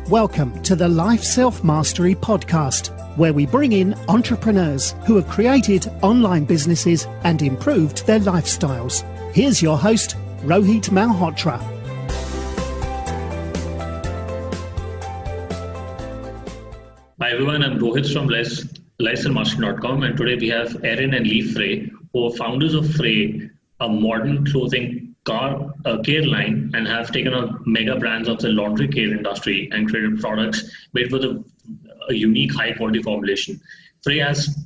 Welcome to the Life Self-Mastery Podcast, where we bring in entrepreneurs who have created online businesses and improved their lifestyles. Here's your host, Rohit Malhotra. Hi everyone, I'm Rohit from lifeselfmastery.com, and today we have Erin and Leif Frey, who are founders of Frey, a modern clothing care line, and have taken on mega brands of the laundry care industry and created products made with a unique high quality formulation. Frey has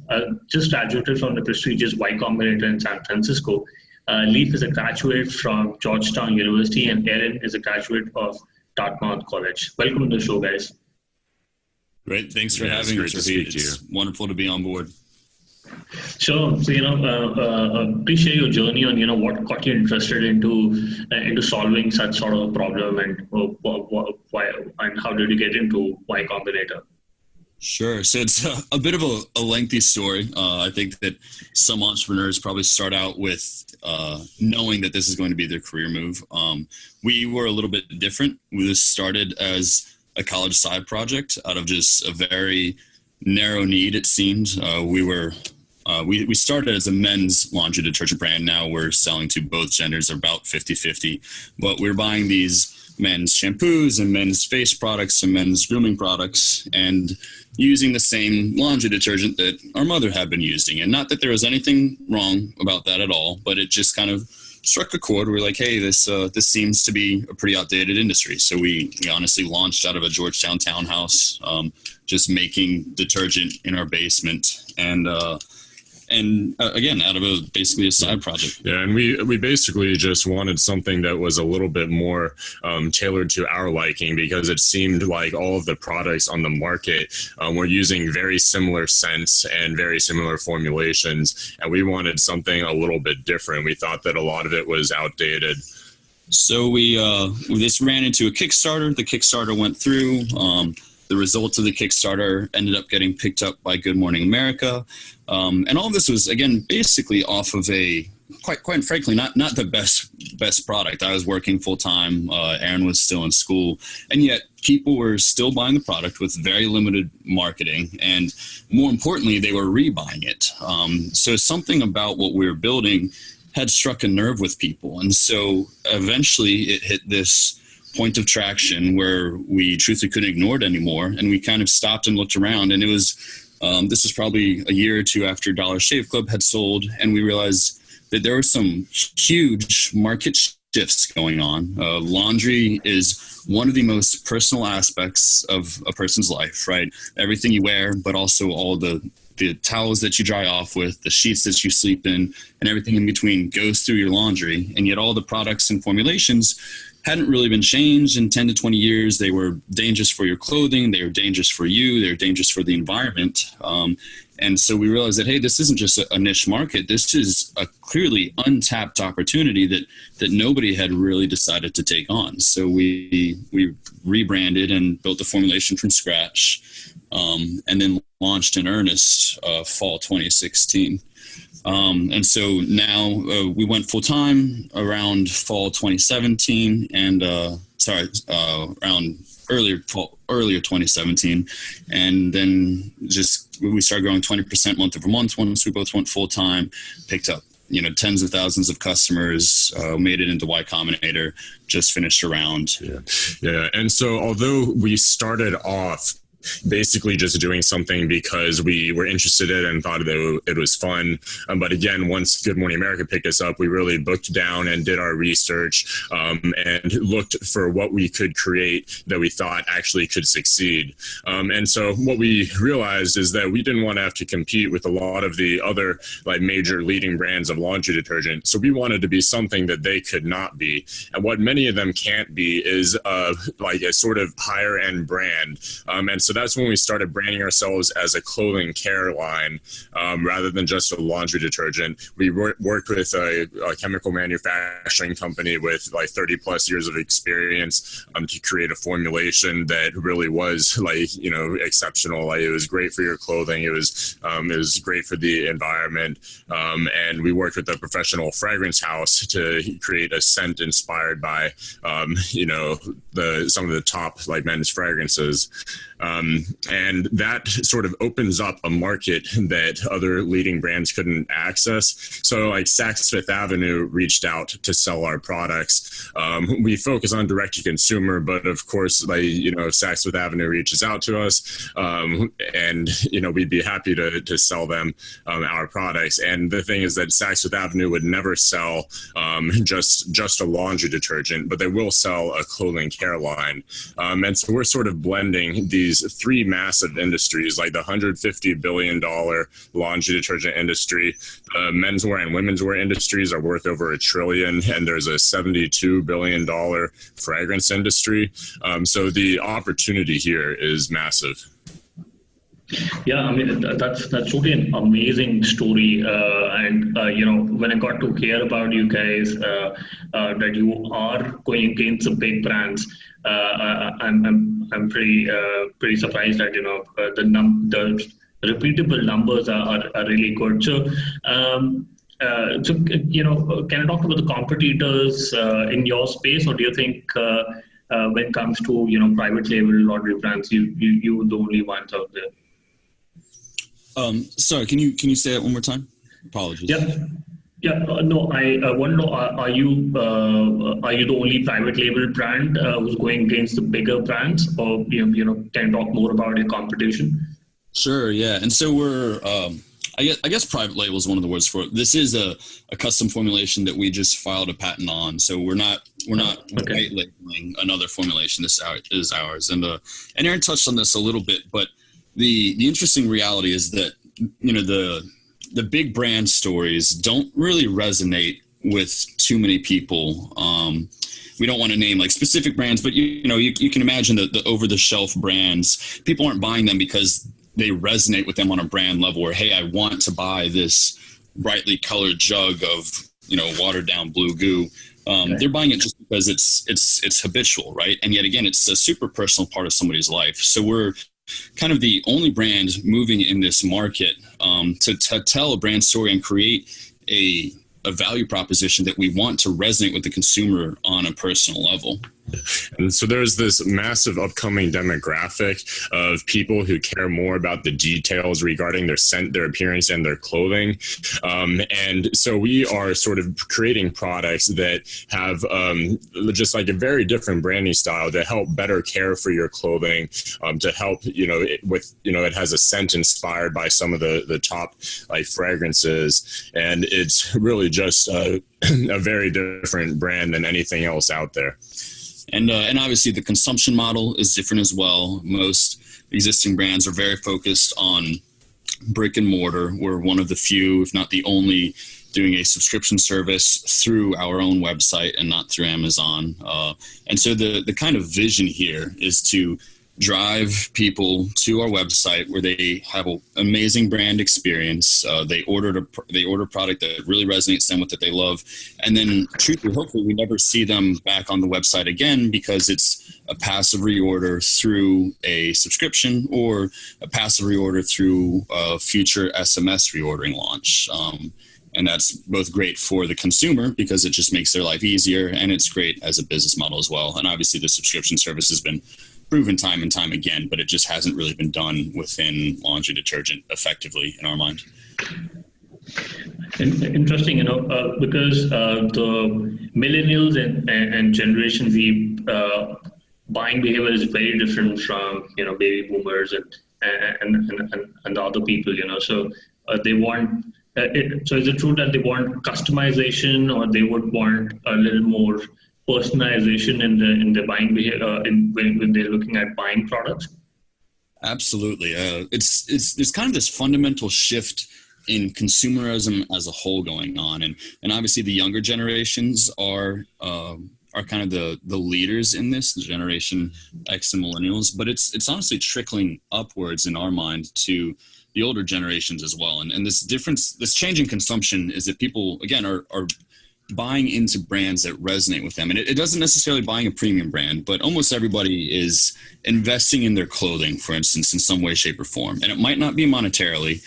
just graduated from the prestigious YCombinator in San Francisco. Leif is a graduate from Georgetown University, and Erin is a graduate of Dartmouth College. Welcome to the show, guys. Great. Thanks for having us. It's wonderful to be on board. Sure. So, please share your journey on, what got you interested into solving such sort of a problem, and why, and how did you get into Y Combinator? Sure. So it's a bit of a lengthy story. I think that some entrepreneurs probably start out with knowing that this is going to be their career move. We were a little bit different. We started as a college side project out of just a very narrow need, it seemed. We started as a men's laundry detergent brand. Now we're selling to both genders, about 50-50. But we're buying these men's shampoos and men's face products and men's grooming products and using the same laundry detergent that our mother had been using. And not that there was anything wrong about that at all, but it just kind of struck a chord. We're like, hey, this seems to be a pretty outdated industry. So we honestly launched out of a Georgetown townhouse, just making detergent in our basement, and again, out of basically a side project. Yeah, and we basically just wanted something that was a little bit more tailored to our liking, because it seemed like all of the products on the market were using very similar scents and very similar formulations, and we wanted something a little bit different. We thought that a lot of it was outdated. So we this ran into a Kickstarter. The Kickstarter went through. The results of the Kickstarter ended up getting picked up by Good Morning America. And all of this was, again, basically off of a, quite frankly, not the best product. I was working full time. Erin was still in school. And yet people were still buying the product with very limited marketing. And more importantly, they were rebuying it. So something about what we were building had struck a nerve with people. And so eventually it hit this point of traction where we truthfully couldn't ignore it anymore. And we kind of stopped and looked around, and it was, this was probably a year or two after Dollar Shave Club had sold. And we realized that there were some huge market shifts going on. Laundry is one of the most personal aspects of a person's life, right? Everything you wear, but also all the towels that you dry off with, the sheets that you sleep in, and everything in between goes through your laundry. And yet all the products and formulations hadn't really been changed in 10 to 20 years. They were dangerous for your clothing. They were dangerous for you. They were dangerous for the environment. And so we realized that, hey, this isn't just a niche market. This is a clearly untapped opportunity that nobody had really decided to take on. So we rebranded and built the formulation from scratch, and then launched in earnest fall 2016. And so now we went full time around fall 2017, and around earlier 2017, and then we started growing 20% month over month. Once we both went full time, picked up tens of thousands of customers, made it into Y Combinator, just finished a round. Yeah. And so although we started off basically just doing something because we were interested in it and thought that it was fun. But again, once Good Morning America picked us up, we really booked down and did our research, and looked for what we could create that we thought actually could succeed. And so what we realized is that we didn't want to have to compete with a lot of the other major leading brands of laundry detergent. So we wanted to be something that they could not be. And what many of them can't be is a sort of higher end brand. And so so that's when we started branding ourselves as a clothing care line rather than just a laundry detergent. We worked with a chemical manufacturing company with like 30 plus years of experience to create a formulation that really was exceptional. Like, it was great for your clothing. It was great for the environment. And we worked with a professional fragrance house to create a scent inspired by some of the top like men's fragrances. And that sort of opens up a market that other leading brands couldn't access. So like Saks Fifth Avenue reached out to sell our products. We focus on direct to consumer, but of course, if Saks Fifth Avenue reaches out to us, and we'd be happy to sell them our products. And the thing is that Saks Fifth Avenue would never sell just a laundry detergent, but they will sell a clothing care line. And so we're sort of blending these three massive industries, like the $150 billion laundry detergent industry. Menswear and women's wear industries are worth over $1 trillion, and there's a $72 billion fragrance industry. So the opportunity here is massive. Yeah, I mean, that's totally an amazing story. And when I got to hear about you guys, that you are going against the big brands, I'm pretty surprised that the repeatable numbers are really good. So can I talk about the competitors in your space, or do you think when it comes to private label laundry brands, you're the only ones out there? Sorry, can you say that one more time? Apologies. Yeah. No, I want to know: are you the only private label brand who's going against the bigger brands, or can you talk more about your competition? Sure. Yeah, and so we're. I guess private label is one of the words for it. This is a custom formulation that we just filed a patent on. So we're not white labeling another formulation. This is ours. And Erin touched on this a little bit, but the interesting reality is that the big brand stories don't really resonate with too many people. We don't want to name like specific brands, but you can imagine that the over the shelf brands, people aren't buying them because they resonate with them on a brand level where, hey, I want to buy this brightly colored jug of, watered down blue goo. They're buying it just because it's habitual, right? And yet again, it's a super personal part of somebody's life. So we're kind of the only brand moving in this market to tell a brand story and create a value proposition that we want to resonate with the consumer on a personal level. And so there's this massive upcoming demographic of people who care more about the details regarding their scent, their appearance, and their clothing. And so we are sort of creating products that have just like a very different branding style to help better care for your clothing, to help, it has a scent inspired by some of the top like fragrances. And it's really just a very different brand than anything else out there. And obviously the consumption model is different as well. Most existing brands are very focused on brick and mortar. We're one of the few, if not the only, doing a subscription service through our own website and not through Amazon. And so the kind of vision here is to drive people to our website where they have an amazing brand experience. They order a product that really resonates them with, that they love. And then truthfully, hopefully we never see them back on the website again, because it's a passive reorder through a subscription or a passive reorder through a future SMS reordering launch. And that's both great for the consumer because it just makes their life easier, and it's great as a business model as well. And obviously the subscription service has been proven time and time again, but it just hasn't really been done within laundry detergent effectively in our mind. Interesting, because the millennials and Generation Z buying behavior is very different from baby boomers and the other people. So they want. So is it true that they want customization, or they would want a little more personalization in the buying behavior when they're looking at buying products? Absolutely. It's kind of this fundamental shift in consumerism as a whole going on, and obviously the younger generations are are kind of the leaders in this, the Generation X and Millennials, but it's honestly trickling upwards in our mind to the older generations as well. And this difference, this change in consumption is that people, again, are buying into brands that resonate with them. And it doesn't necessarily buying a premium brand, but almost everybody is investing in their clothing, for instance, in some way, shape, or form. And it might not be monetarily.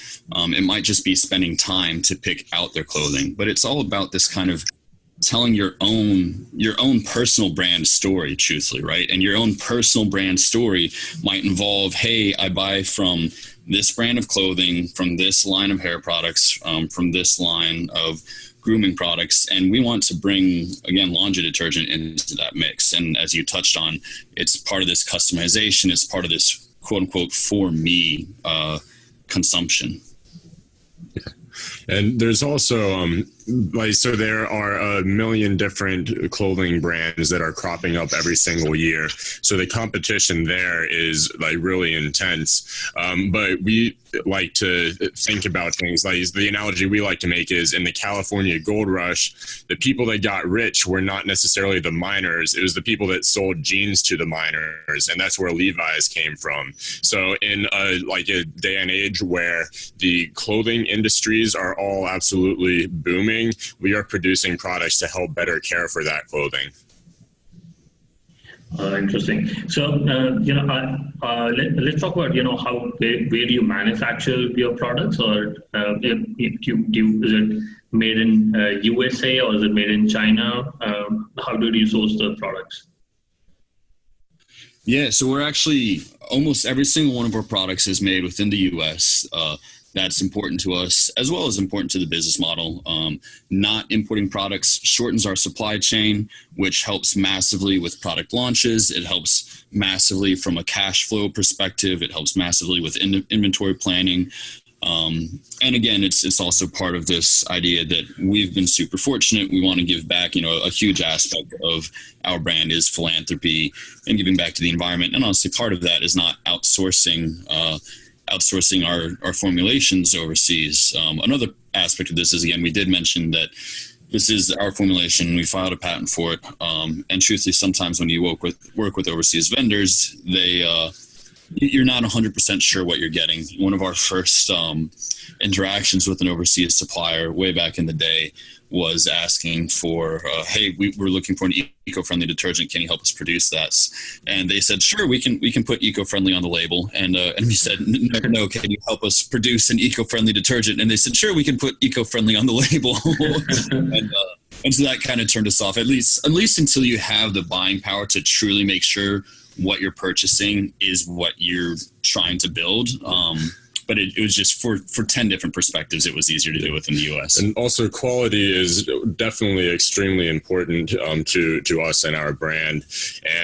It might just be spending time to pick out their clothing. But it's all about this kind of telling your own personal brand story, truthfully, right? And your own personal brand story might involve, hey, I buy from this brand of clothing, from this line of hair products, from this line of grooming products, and we want to bring, again, laundry detergent into that mix. And as you touched on, it's part of this customization, it's part of this quote unquote for me consumption. And there's also so there are a million different clothing brands that are cropping up every single year. So the competition there is like really intense. But we like to think about things like the analogy we like to make is in the California gold rush, the people that got rich were not necessarily the miners. It was the people that sold jeans to the miners. And that's where Levi's came from. So in a day and age where the clothing industries are all absolutely booming, we are producing products to help better care for that clothing. Interesting. So, let's talk about, where do you manufacture your products, or is it made in USA or is it made in China? How do you source the products? Yeah, so we're actually, almost every single one of our products is made within the US. That's important to us, as well as important to the business model. Not importing products shortens our supply chain, which helps massively with product launches. It helps massively from a cash flow perspective. It helps massively with inventory planning. And again, it's also part of this idea that we've been super fortunate. We want to give back. A huge aspect of our brand is philanthropy and giving back to the environment. And honestly, part of that is not outsourcing our formulations overseas. Another aspect of this is, again, we did mention that this is our formulation. We filed a patent for it. And truthfully, sometimes when you work with overseas vendors, you're not 100% sure what you're getting. One of our first interactions with an overseas supplier way back in the day was asking for, hey, we're looking for an eco-friendly detergent. Can you help us produce that? And they said, sure, we can put eco-friendly on the label. And we said, no, can you help us produce an eco-friendly detergent? And they said, sure, we can put eco-friendly on the label. and so that kind of turned us off, at least until you have the buying power to truly make sure what you're purchasing is what you're trying to build. But it was just for 10 different perspectives, it was easier to do within the U.S. And also quality is definitely extremely important to us and our brand.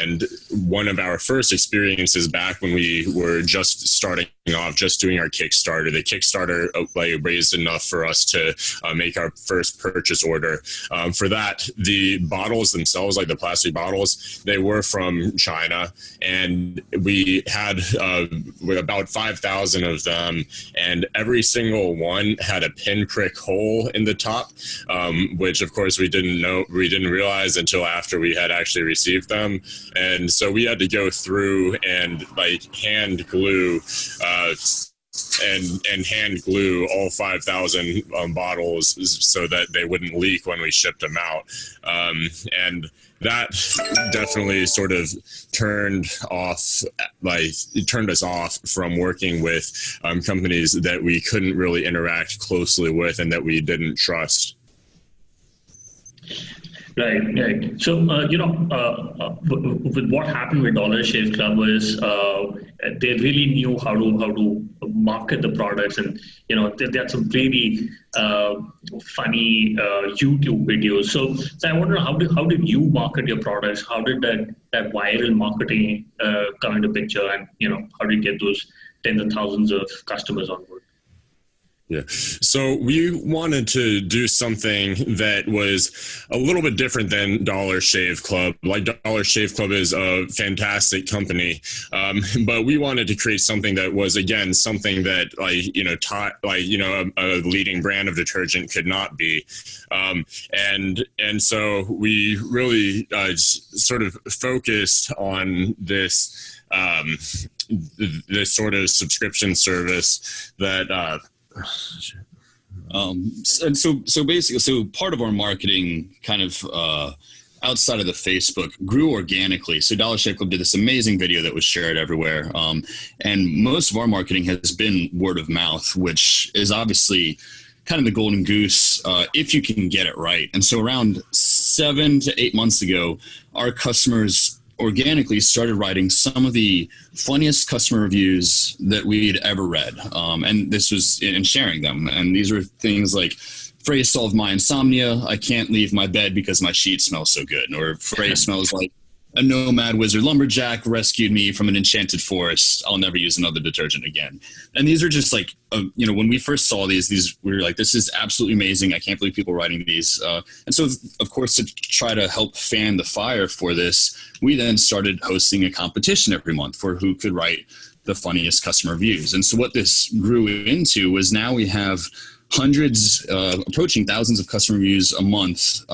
And one of our first experiences back when we were just starting off, just doing our Kickstarter, the Kickstarter raised enough for us to make our first purchase order. For that, the bottles themselves, like the plastic bottles, they were from China, and we had about 5,000 of them. And every single one had a pinprick hole in the top, which of course we didn't realize until after we had actually received them. And so we had to go through and hand glue and hand glue all 5,000 bottles so that they wouldn't leak when we shipped them out. And that definitely sort of turned us off from working with companies that we couldn't really interact closely with and that we didn't trust. Right. So, with what happened with Dollar Shave Club was they really knew how to market the products, and they had some really funny YouTube videos. So I wonder how did you market your products? How did that viral marketing come into picture, and how do you get those tens of thousands of customers on board? Yeah. So we wanted to do something that was a little bit different than Dollar Shave Club. Like Dollar Shave Club is a fantastic company, but we wanted to create something that was, again, something that a leading brand of detergent could not be. And so we really sort of focused on this sort of subscription service that. And so basically, so part of our marketing kind of outside of the Facebook grew organically. So Dollar Shave Club did this amazing video that was shared everywhere. And most of our marketing has been word of mouth, which is obviously kind of the golden goose if you can get it right. And so around 7 to 8 months ago, our customers organically started writing some of the funniest customer reviews that we'd ever read. And this was in sharing them. And these were things like, Frey solved my insomnia. I can't leave my bed because my sheets smell so good. Or Frey smells like a nomad wizard lumberjack rescued me from an enchanted forest. I'll never use another detergent again. And these are just like, when we first saw these, we were like, this is absolutely amazing. I can't believe people are writing these. And so, of course, to try to help fan the fire for this, we then started hosting a competition every month for who could write the funniest customer reviews. And so what this grew into was now we have hundreds, approaching thousands of customer reviews a month,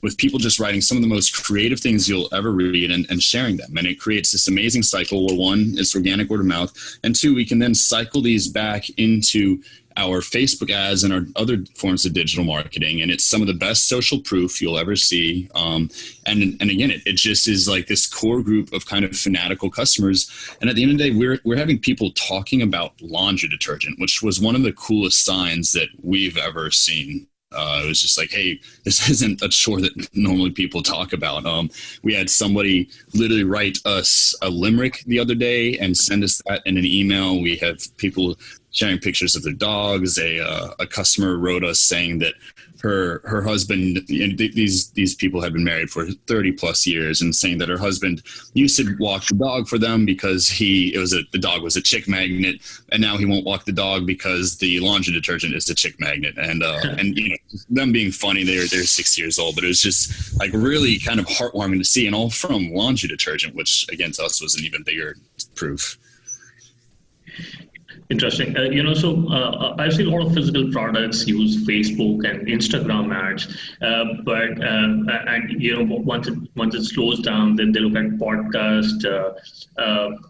with people just writing some of the most creative things you'll ever read and sharing them. And it creates this amazing cycle where, one, it's organic word of mouth, and two, we can then cycle these back into our Facebook ads and our other forms of digital marketing. And it's some of the best social proof you'll ever see. And again, it just is like this core group of kind of fanatical customers. And at the end of the day, we're having people talking about laundry detergent, which was one of the coolest signs that we've ever seen. It was just like, hey, this isn't a chore that normally people talk about. We had somebody literally write us a limerick the other day and send us that in an email. We have people sharing pictures of their dogs. A customer wrote us saying that her husband, these people had been married for 30 plus years, and saying that her husband used to walk the dog for them because the dog was a chick magnet, and now he won't walk the dog because the laundry detergent is a chick magnet. And them being funny, they're 6 years old, but it was just like really kind of heartwarming to see, and all from laundry detergent, which again to us was an even bigger proof. Interesting. I've seen a lot of physical products use Facebook and Instagram ads, once it slows down, then they look at podcast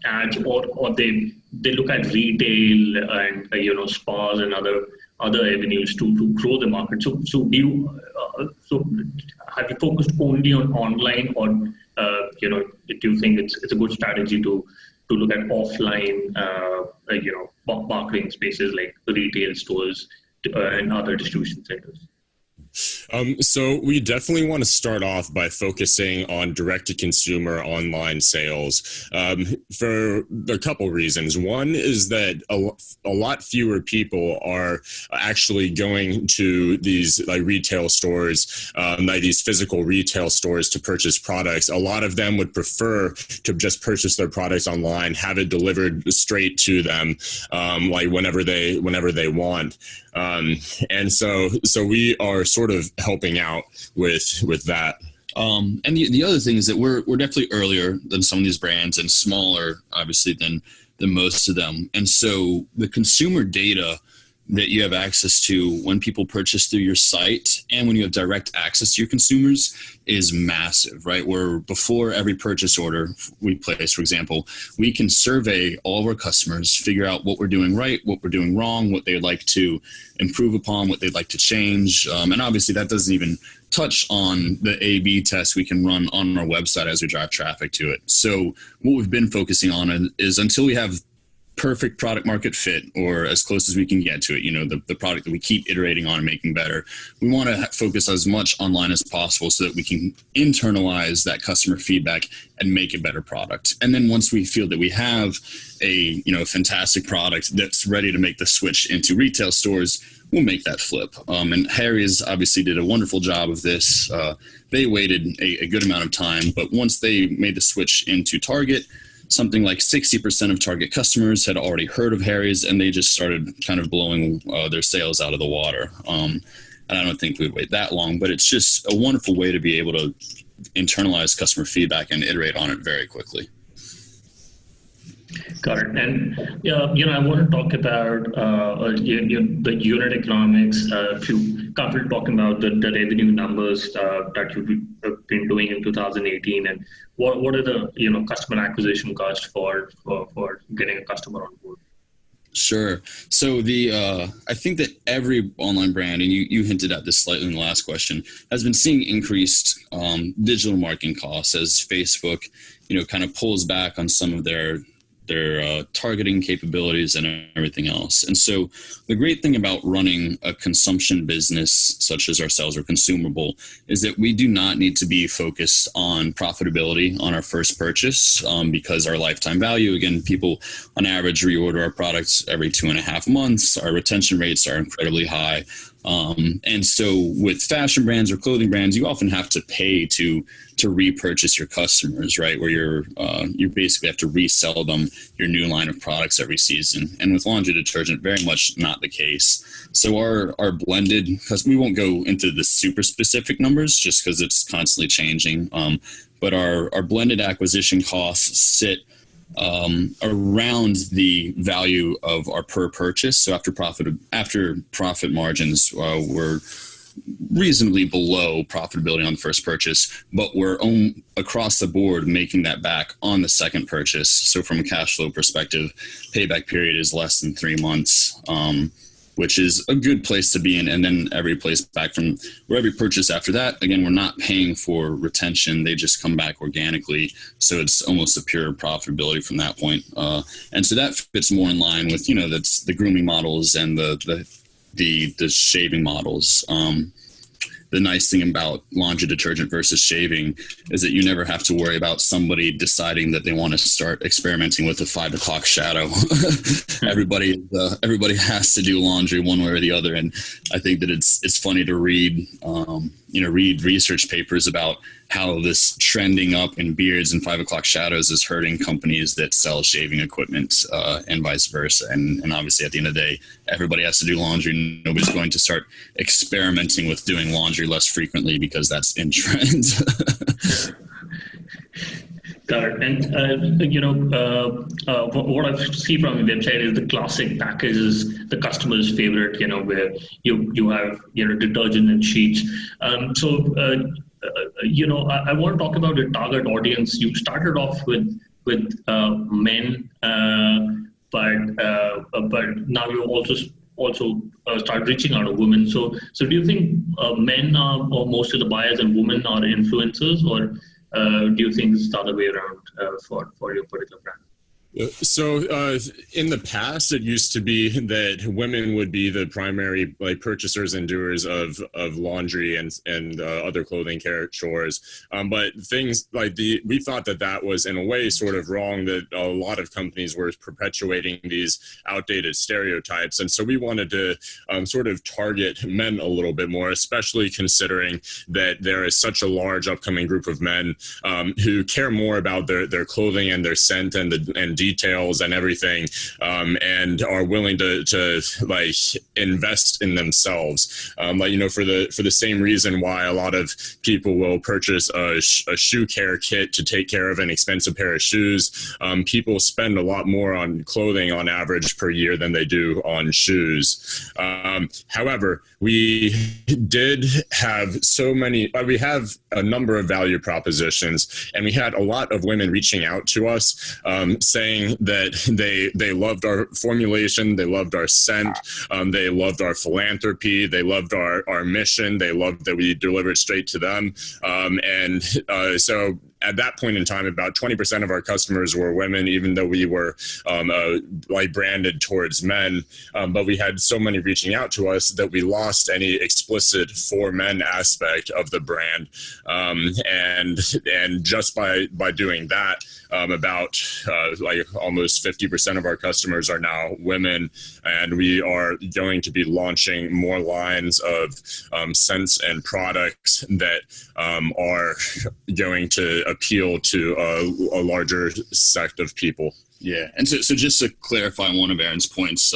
ads, or they look at retail and spas and other avenues to grow the market. So have you focused only on online, or do you think it's a good strategy to look at offline, marketing spaces like retail stores and other distribution centers? So we definitely want to start off by focusing on direct-to-consumer online sales for a couple reasons. One is that a lot fewer people are actually going to these retail stores, these physical retail stores to purchase products. A lot of them would prefer to just purchase their products online, have it delivered straight to them, whenever they want. And so we are sort of helping out with that. And the other thing is that we're definitely earlier than some of these brands and smaller, obviously, than most of them. And so the consumer data that you have access to when people purchase through your site and when you have direct access to your consumers is massive, right? Where before every purchase order we place, for example, we can survey all of our customers, figure out what we're doing right, what we're doing wrong, what they'd like to improve upon, what they'd like to change. And obviously that doesn't even touch on the A/B test we can run on our website as we drive traffic to it. So what we've been focusing on is until we have perfect product market fit, or as close as we can get to it, the product that we keep iterating on and making better, we want to focus as much online as possible so that we can internalize that customer feedback and make a better product. And then once we feel that we have a fantastic product that's ready to make the switch into retail stores, we'll make that flip. And Harry's obviously did a wonderful job of this. They waited a good amount of time, but once they made the switch into Target, something like 60% of target customers had already heard of Harry's, and they just started kind of blowing their sales out of the water. And I don't think we'd wait that long, but it's just a wonderful way to be able to internalize customer feedback and iterate on it very quickly. Got it. And I want to talk about the unit economics. If you couple talking about the revenue numbers that you've been doing in 2018, and what are the customer acquisition costs for getting a customer on board? Sure. So I think that every online brand, and you hinted at this slightly in the last question, has been seeing increased digital marketing costs as Facebook, kind of pulls back on some of their targeting capabilities and everything else. And so the great thing about running a consumption business such as ourselves or consumable is that we do not need to be focused on profitability on our first purchase because our lifetime value, again, people on average reorder our products every 2.5 months. Our retention rates are incredibly high. And so with fashion brands or clothing brands, you often have to pay to repurchase your customers, right? Where you basically have to resell them your new line of products every season. And with laundry detergent, very much not the case. So our blended, because we won't go into the super specific numbers just because it's constantly changing. But our blended acquisition costs sit around the value of our per purchase. So after profit margins, we're reasonably below profitability on the first purchase, but we're across the board making that back on the second purchase. So from a cash flow perspective, payback period is less than 3 months, which is a good place to be in. And then every place back from where every purchase after that, again, we're not paying for retention. They just come back organically. So it's almost a pure profitability from that point. And so that fits more in line with, that's the grooming models and the shaving models. The nice thing about laundry detergent versus shaving is that you never have to worry about somebody deciding that they want to start experimenting with a 5 o'clock shadow. Everybody has to do laundry one way or the other. And I think that it's funny to read research papers about how this trending up in beards and 5 o'clock shadows is hurting companies that sell shaving equipment and vice versa. And obviously at the end of the day, everybody has to do laundry. Nobody's going to start experimenting with doing laundry less frequently because that's in trend. Got it. And, what I see from the website is the classic package is the customer's favorite, where you have, detergent and sheets. I want to talk about the target audience. You started off with men, but now you also start reaching out to women. So do you think men or most of the buyers and women are influencers, or do you think it's the other way around for your particular brand? So in the past, it used to be that women would be the primary purchasers and doers of laundry and other clothing care chores. But things we thought that was in a way sort of wrong, that a lot of companies were perpetuating these outdated stereotypes. And so we wanted to sort of target men a little bit more, especially considering that there is such a large upcoming group of men who care more about their clothing and their scent and details and everything, and are willing to invest in themselves. For the same reason why a lot of people will purchase a shoe care kit to take care of an expensive pair of shoes. People spend a lot more on clothing on average per year than they do on shoes. However, we did have we have a number of value propositions, and we had a lot of women reaching out to us saying that they loved our formulation, they loved our scent, they loved our philanthropy, they loved our mission, they loved that we delivered straight to them. So at that point in time, about 20% of our customers were women, even though we were branded towards men. But we had so many reaching out to us that we lost any explicit for men aspect of the brand. And just by doing that, about almost 50% of our customers are now women, and we are going to be launching more lines of scents and products that are going to appeal to a larger sect of people. Yeah, and so just to clarify one of Erin's points,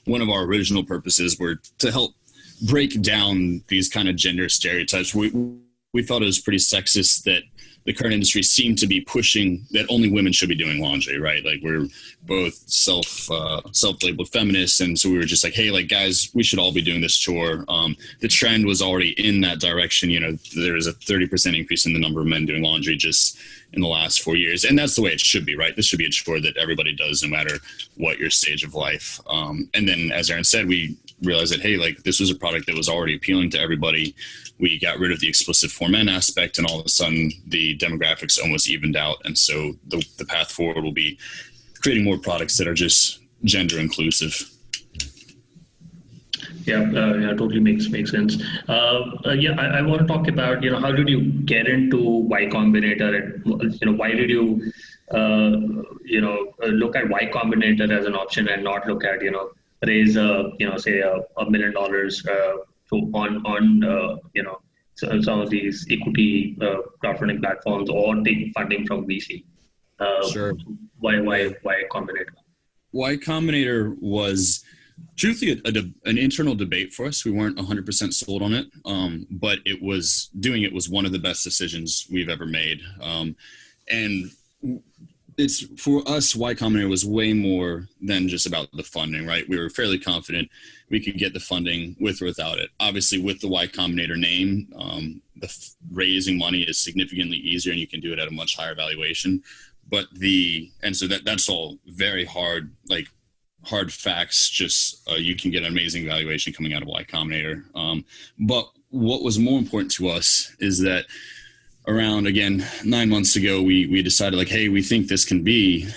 one of our original purposes were to help break down these kind of gender stereotypes. We felt it was pretty sexist that the current industry seemed to be pushing that only women should be doing laundry, right? Like we're both self-labeled feminists. And so we were just like, hey, like guys, we should all be doing this chore. The trend was already in that direction. You know, there was a 30% increase in the number of men doing laundry just in the last 4 years. And that's the way it should be, right? This should be a chore that everybody does no matter what your stage of life. And then as Erin said, we realized that, hey, like this was a product that was already appealing to everybody. We got rid of the explicit for men aspect, and all of a sudden the demographics almost evened out. And so the path forward will be creating more products that are just gender inclusive. Yeah, totally makes sense. I want to talk about, how did you get into YCombinator, and, why did you, look at YCombinator as an option and not look at, raise, say $1 million on some of these equity crowdfunding platforms, or take funding from VC. Sure. Why Combinator? YCombinator was truthfully an internal debate for us. We weren't 100% sold on it, but doing it was one of the best decisions we've ever made. And it's for us, YCombinator was way more than just about the funding, right? We were fairly confident we could get the funding with or without it. Obviously, with the YCombinator name, raising money is significantly easier, and you can do it at a much higher valuation. But that's all very hard, like hard facts. Just you can get an amazing valuation coming out of YCombinator. But what was more important to us is that around, again, 9 months ago, we decided, like, hey, we think this can be,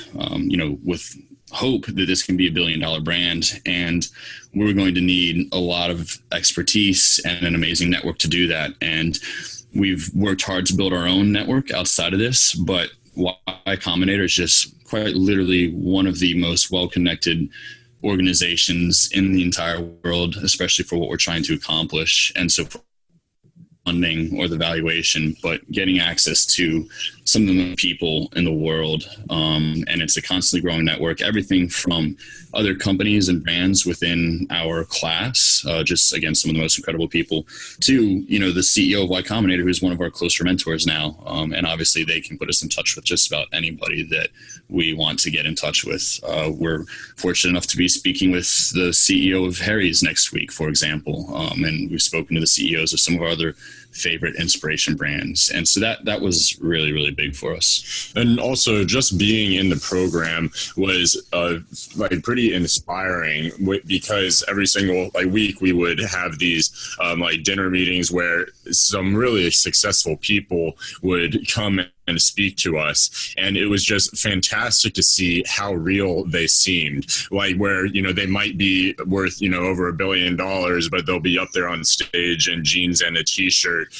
with hope that this can be a $1 billion brand, and we're going to need a lot of expertise and an amazing network to do that. And we've worked hard to build our own network outside of this, but YCombinator is just quite literally one of the most well-connected organizations in the entire world, especially for what we're trying to accomplish. And so for funding or the valuation, but getting access to some of the people in the world. And it's a constantly growing network, everything from other companies and brands within our class, just again, some of the most incredible people, to, the CEO of YCombinator, who's one of our closer mentors now. And obviously they can put us in touch with just about anybody that we want to get in touch with. We're fortunate enough to be speaking with the CEO of Harry's next week, for example. And we've spoken to the CEOs of some of our other favorite inspiration brands. And so that was really, really big for us. And also just being in the program was pretty inspiring, because every single week we would have these dinner meetings where some really successful people would come and speak to us, and it was just fantastic to see how real they seemed. Where they might be worth over $1 billion, but they'll be up there on stage in jeans and a t-shirt,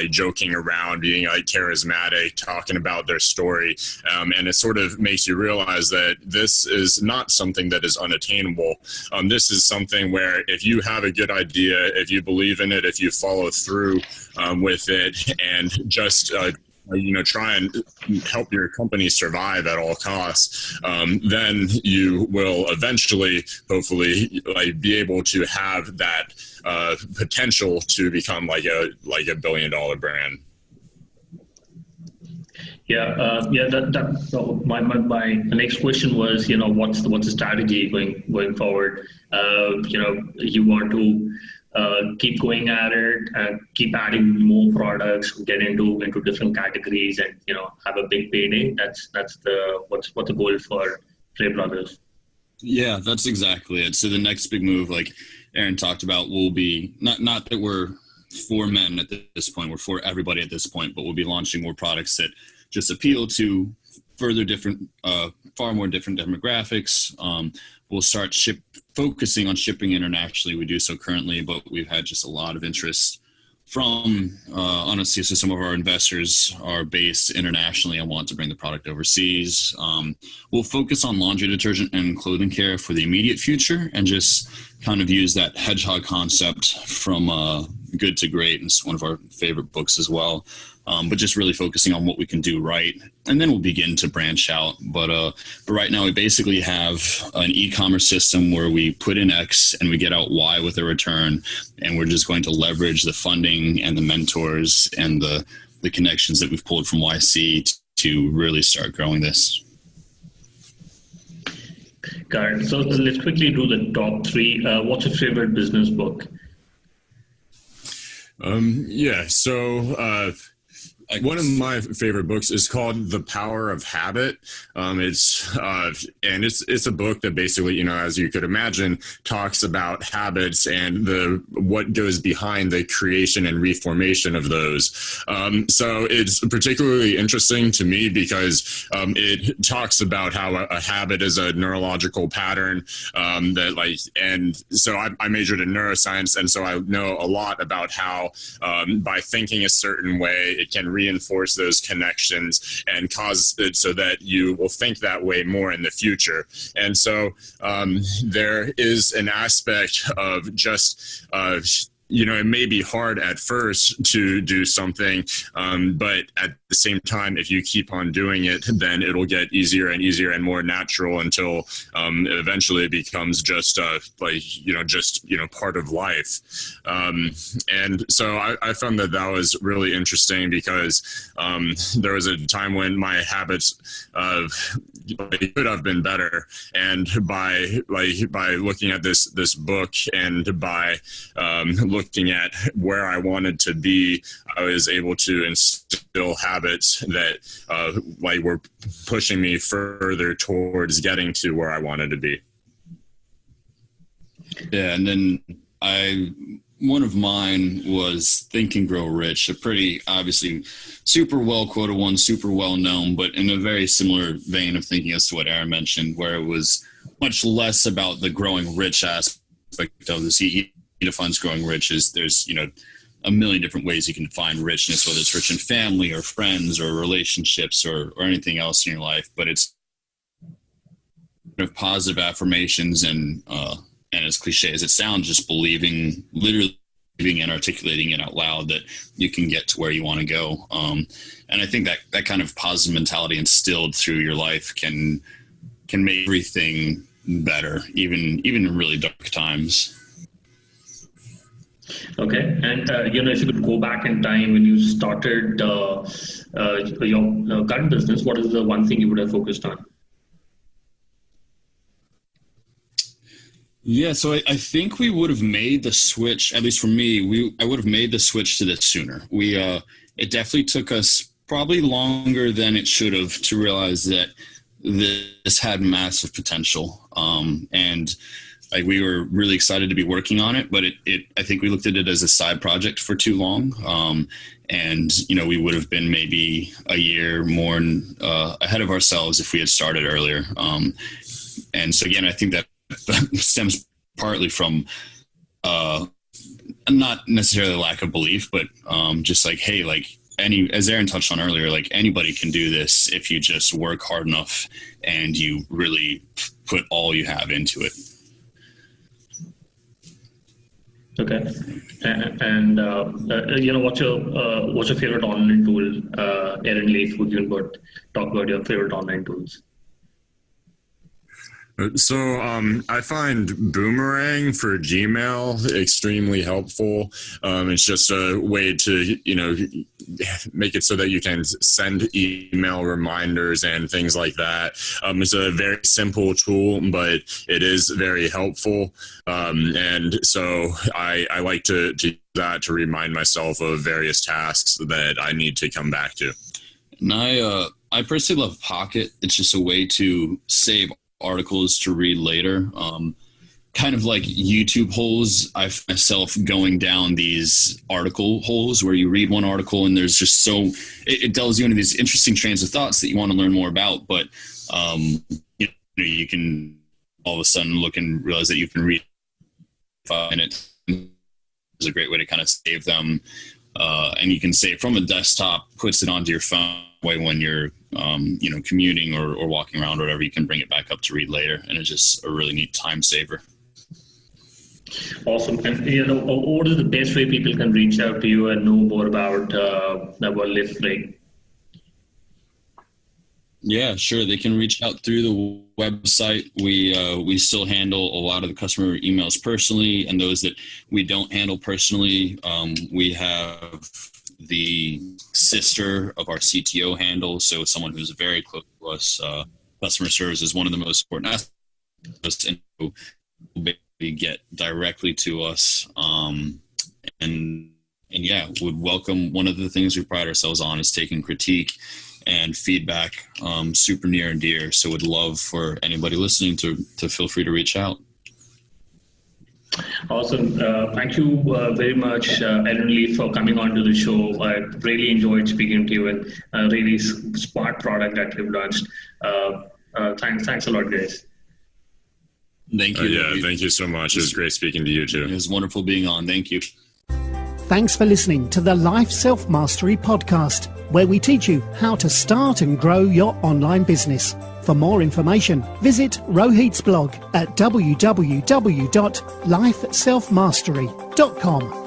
joking around, being charismatic, talking about their story, and it sort of makes you realize that this is not something that is unattainable. This is something where if you have a good idea, if you believe in it, if you follow through with it, and just try and help your company survive at all costs, then you will eventually, hopefully, be able to have that potential to become a $1 billion brand. So my next question was, what's the strategy going forward? You want to keep going at it, keep adding more products, get into different categories, and have a big payday. That's what's the goal for Frey Brothers. Yeah, that's exactly it. So the next big move, like Erin talked about, will be not that we're for men at this point, we're for everybody at this point, but we'll be launching more products that just appeal to far more different demographics. We'll start focusing on shipping internationally. We do so currently, but we've had just a lot of interest from, honestly, so some of our investors are based internationally and want to bring the product overseas. We'll focus on laundry detergent and clothing care for the immediate future, and just kind of use that hedgehog concept from Good to Great. It's one of our favorite books as well. but just really focusing on what we can do right. And then we'll begin to branch out. But right now we basically have an e-commerce system where we put in X and we get out Y with a return. And we're just going to leverage the funding and the mentors and the connections that we've pulled from YC to really start growing this. Got it. So let's quickly do the top three. What's your favorite business book? One of my favorite books is called The Power of Habit. It's a book that basically, as you could imagine, talks about habits and what goes behind the creation and reformation of those. So it's particularly interesting to me because it talks about how a habit is a neurological pattern and so I majored in neuroscience, and so I know a lot about how by thinking a certain way, it can reinforce those connections and cause it so that you will think that way more in the future. And so there is an aspect of just it may be hard at first to do something, but at the same time, if you keep on doing it, then it'll get easier and easier and more natural until eventually it becomes just part of life. And so I found that was really interesting because there was a time when my habits could have been better, and by looking at this book and by looking at where I wanted to be, I was able to instill habits that were pushing me further towards getting to where I wanted to be. Yeah, and then one of mine was Think and Grow Rich, a pretty obviously super well quoted one, super well known, but in a very similar vein of thinking as to what Erin mentioned, where it was much less about the growing rich aspect of this. He defines growing rich as there's, a million different ways you can define richness, whether it's rich in family or friends or relationships or anything else in your life. But it's positive affirmations and as cliche as it sounds, just literally believing and articulating it out loud that you can get to where you want to go. And I think that kind of positive mentality instilled through your life can make everything better, even in really dark times. Okay, and if you could go back in time when you started your current business, what is the one thing you would have focused on? Yeah, so I think we would have made the switch, at least for me, I would have made the switch to this sooner. It definitely took us probably longer than it should have to realize that this had massive potential. And we were really excited to be working on it, but I think we looked at it as a side project for too long. And we would have been maybe a year more ahead of ourselves if we had started earlier. And so again, I think that stems partly from not necessarily lack of belief, but just as Erin touched on earlier, anybody can do this if you just work hard enough and you really put all you have into it. Okay, and what's your favorite online tool? Erin and Leif, would you talk about your favorite online tools? So I find Boomerang for Gmail extremely helpful. It's just a way to, make it so that you can send email reminders and things like that. It's a very simple tool, but it is very helpful. And so I like to use that to remind myself of various tasks that I need to come back to. And I personally love Pocket. It's just a way to save articles to read later. Kind of like YouTube holes, I find myself going down these article holes where you read one article and there's just it delves you into these interesting trains of thoughts that you want to learn more about, but you can all of a sudden look and realize that you can read 5 minutes. It's a great way to kind of save them, and you can save from a desktop, puts it onto your phone way when you're commuting or walking around or whatever. You can bring it back up to read later, and it's just a really neat time saver. Awesome. And what is the best way people can reach out to you and know more about Leif Frey? Yeah, sure. They can reach out through the website. We still handle a lot of the customer emails personally, and those that we don't handle personally, we have the sister of our CTO handle. So someone who's very close to us. Customer service is one of the most important aspects, and we get directly to us. And yeah, would welcome. One of the things we pride ourselves on is taking critique and feedback super near and dear. So would love for anybody listening to feel free to reach out. Awesome. Thank you very much, Erin and Leif, for coming on to the show. I really enjoyed speaking to you, and a really smart product that you've launched. Thanks a lot, guys. Thank you. Thank you so much. It was great speaking to you too. It was wonderful being on. Thank you. Thanks for listening to the Life Self-Mastery podcast, where we teach you how to start and grow your online business. For more information, visit Rohit's blog at www.lifeselfmastery.com.